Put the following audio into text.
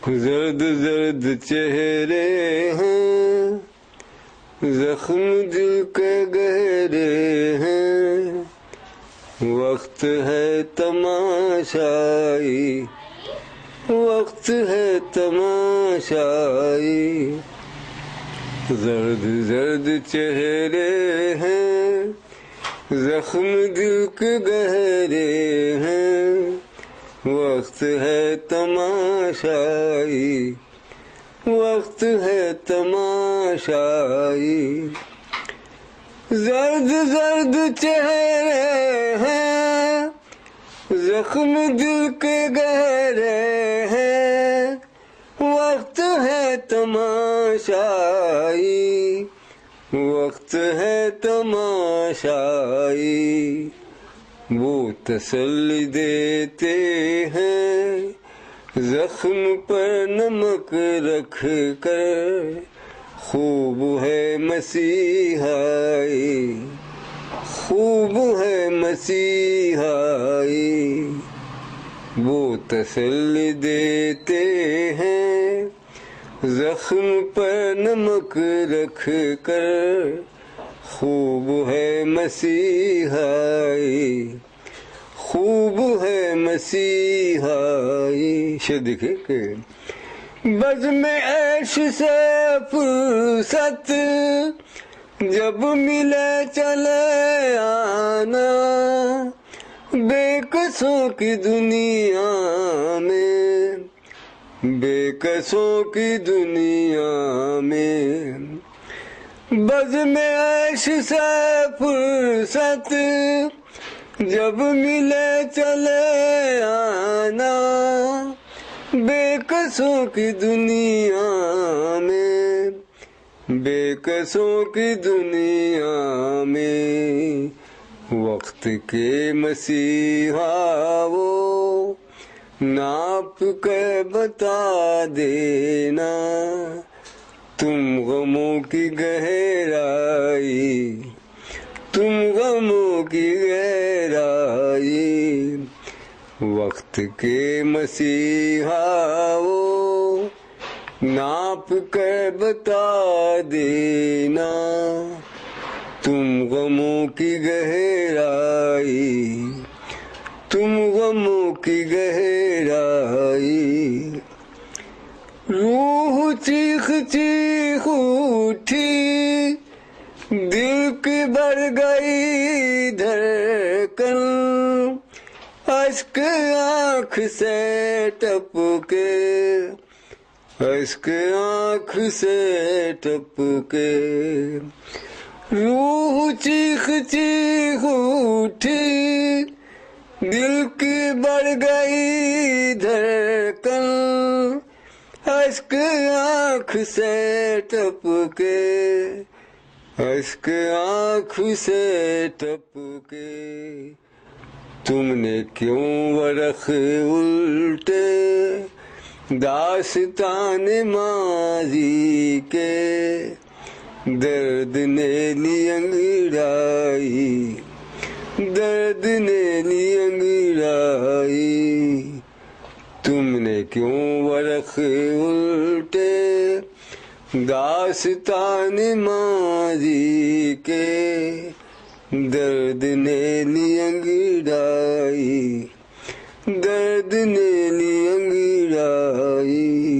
زرد زرد چہرے ہیں، زخم دل کے گہرے ہیں، وقت ہے تماشائی، وقت ہے تماشائی۔ زرد زرد چہرے ہیں، زخم دل کے گہرے ہیں، وقت ہے تماشائی، وقت ہے تماشائی۔ زرد زرد چہرے ہیں، زخم دل کے گہرے ہیں، وقت ہے تماشائی، وقت ہے تماشائی۔ وہ تسلی دیتے ہیں زخم پر نمک رکھ کر، خوب ہے مسیحائی، خوب ہے مسیحائی۔ وہ تسلی دیتے ہیں زخم پر نمک رکھ کر، خوب ہے مسیحائی، خوب ہے مسیحائی۔ شعر دیکھیں کہ بزم عیش سے فرصت جب ملے چلے آنا، بے کسوں کی دنیا میں، بے کسوں کی دنیا میں۔ بزم عیش سے فرصت جب ملے چلے آنا، بے کسوں کی دنیا میں، بے کسوں کی دنیا میں۔ وقت کے مسیحا وہ ناپ کے بتا دینا، تم غموں کی گہرائی، تم غموں کی گہرائی۔ وقت کے مسیحا وہ ناپ کے بتا دینا، تم غموں کی گہرائی، تم غموں کی گہرائی۔ روح چیخ چیخ اٹھی، دل کی بڑھ گئی دھڑکن، اشک آنکھ سے ٹپکے، اشک آنکھ سے ٹپکے۔ روح چیخ چیخ اٹھی، دل کی بڑھ گئی دھڑکن، اشک آنکھ سے ٹپکے، اشک آنکھ سے ٹپکے۔ تم نے کیوں ورق الٹے داستان ماضی کے، درد نے لی انگڑائی، درد نے لی انگڑائی۔ تم نے کیوں ورق الٹے داستان ماضی کے، درد نے لی انگڑائی، درد نے لی انگڑائی۔